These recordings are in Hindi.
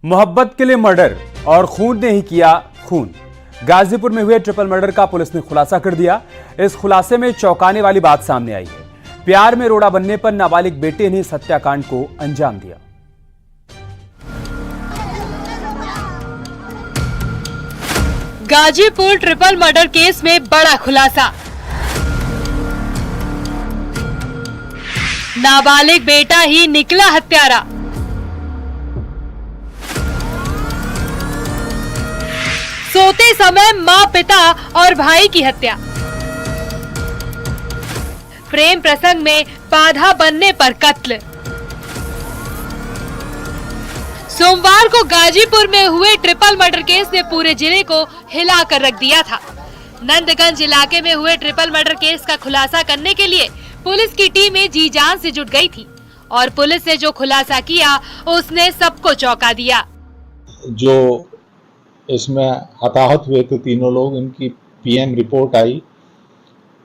मोहब्बत के लिए मर्डर और खून ने ही किया खून। गाजीपुर में हुए ट्रिपल मर्डर का पुलिस ने खुलासा कर दिया। इस खुलासे में चौंकाने वाली बात सामने आई है। प्यार में रोड़ा बनने पर नाबालिग बेटे ने इस हत्याकांड को अंजाम दिया। गाजीपुर ट्रिपल मर्डर केस में बड़ा खुलासा। नाबालिग बेटा ही निकला हत्यारा। सोते समय मां, पिता और भाई की हत्या। प्रेम प्रसंग में बाधा बनने पर कत्ल। सोमवार को गाजीपुर में हुए ट्रिपल मर्डर केस ने पूरे जिले को हिलाकर रख दिया था। नंदगंज इलाके में हुए ट्रिपल मर्डर केस का खुलासा करने के लिए पुलिस की टीमें जी जान से जुट गई थी और पुलिस ने जो खुलासा किया उसने सबको चौंका दिया। जो इसमें हताहत हुए थे तीनों लोग, इनकी पीएम रिपोर्ट आई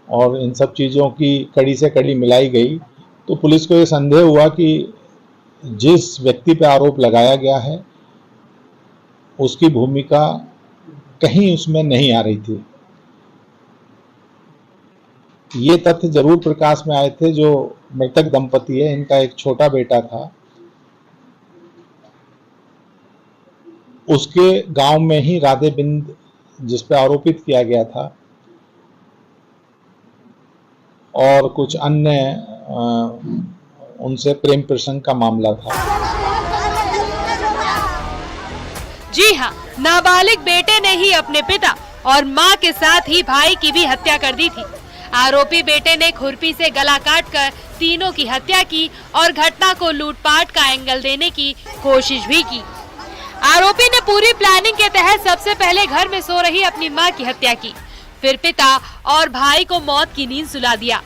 और इन सब चीज़ों की कड़ी से कड़ी मिलाई गई तो पुलिस को ये संदेह हुआ कि जिस व्यक्ति पर आरोप लगाया गया है उसकी भूमिका कहीं उसमें नहीं आ रही थी। ये तथ्य जरूर प्रकाश में आए थे। जो मृतक दंपति है, इनका एक छोटा बेटा था, उसके गांव में ही राधे बिंद जिस पे आरोपित किया गया था और कुछ अन्य उनसे प्रेम प्रसंग का मामला था। जी हां, नाबालिग बेटे ने ही अपने पिता और मां के साथ ही भाई की भी हत्या कर दी थी। आरोपी बेटे ने खुरपी से गला काटकर तीनों की हत्या की और घटना को लूटपाट का एंगल देने की कोशिश भी की। आरोपी ने पूरी प्लानिंग के तहत सबसे पहले घर में सो रही अपनी मां की हत्या की, फिर पिता और भाई को मौत की नींद सुला दिया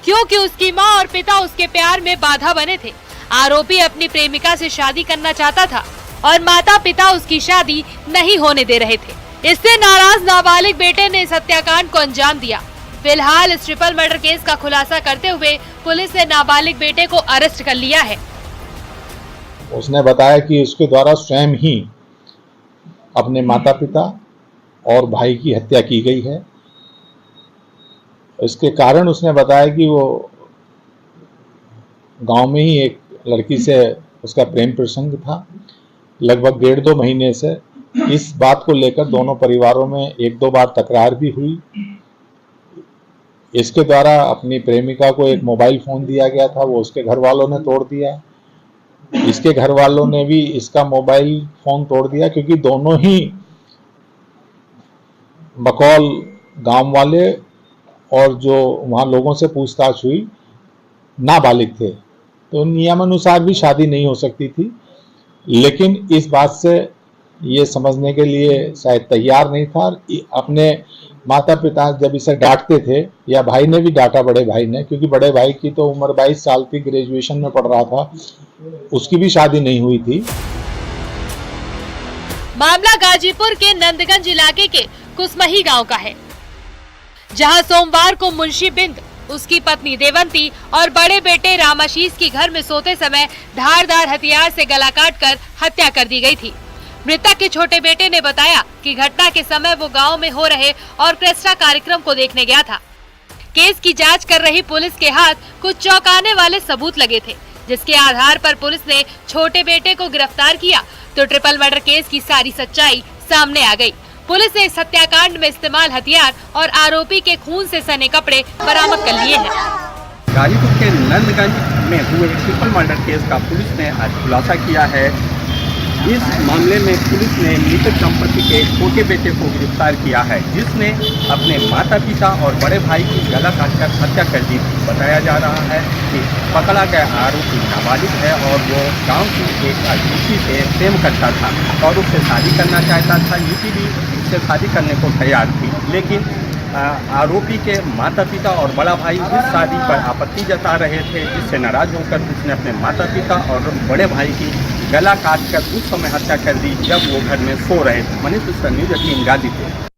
क्योंकि उसकी मां और पिता उसके प्यार में बाधा बने थे। आरोपी अपनी प्रेमिका से शादी करना चाहता था और माता पिता उसकी शादी नहीं होने दे रहे थे। इससे नाराज नाबालिग बेटे ने इस हत्याकांड को अंजाम दिया। फिलहाल इस ट्रिपल मर्डर केस का खुलासा करते हुए पुलिस ने नाबालिग बेटे को अरेस्ट कर लिया है। उसने बताया कि उसके द्वारा स्वयं ही अपने माता पिता और भाई की हत्या की गई है। इसके कारण उसने बताया कि वो गांव में ही एक लड़की से उसका प्रेम प्रसंग था। लगभग 1.5-2 महीने से इस बात को लेकर दोनों परिवारों में 1-2 बार तकरार भी हुई। इसके द्वारा अपनी प्रेमिका को एक मोबाइल फोन दिया गया था, वो उसके घर वालों ने तोड़ दिया। इसके घर वालों ने भी इसका मोबाइल फोन तोड़ दिया क्योंकि दोनों ही बकौल गांव वाले और जो वहां लोगों से पूछताछ हुई नाबालिग थे, तो नियमानुसार भी शादी नहीं हो सकती थी। लेकिन इस बात से ये समझने के लिए शायद तैयार नहीं था। अपने माता पिता जब इसे डांटते थे, या भाई ने भी डांटा, बड़े भाई ने, क्योंकि बड़े भाई की तो उम्र 22 साल थी, ग्रेजुएशन में पढ़ रहा था, उसकी भी शादी नहीं हुई थी। मामला गाजीपुर के नंदगंज इलाके के कुसमही गांव का है, जहां सोमवार को मुंशी बिंद, उसकी पत्नी देवंती और बड़े बेटे रामाशीष की घर में सोते समय धारदार हथियार से गला काटकर हत्या कर दी गई थी। मृतक के छोटे बेटे ने बताया कि घटना के समय वो गांव में हो रहे ऑर्केस्ट्रा कार्यक्रम को देखने गया था। केस की जांच कर रही पुलिस के हाथ कुछ चौंकाने वाले सबूत लगे थे, जिसके आधार पर पुलिस ने छोटे बेटे को गिरफ्तार किया तो ट्रिपल मर्डर केस की सारी सच्चाई सामने आ गई। पुलिस ने इस हत्याकांड में इस्तेमाल हथियार और आरोपी के खून से सने कपड़े बरामद कर लिए हैं। गाजीपुर के नंदगंज में हुए ट्रिपल मर्डर केस का पुलिस ने आज खुलासा किया है। इस मामले में पुलिस ने मृतक दंपति के छोटे बेटे को गिरफ्तार किया है, जिसने अपने माता पिता और बड़े भाई की गला काटकर हत्या कर दी थी। बताया जा रहा है कि पकड़ा गया आरोपी नाबालिग है और वो गांव की एक युवती से प्रेम करता था और उससे शादी करना चाहता था। युवती भी उससे शादी करने को तैयार थी, लेकिन आरोपी के माता पिता और बड़ा भाई इस शादी पर आपत्ति जता रहे थे, जिससे नाराज होकर उसने अपने माता पिता और बड़े भाई की गला काटकर उस समय हत्या कर दी जब वो घर में सो रहे थे। मनीष न्यूज़ 18 गाजीपुर।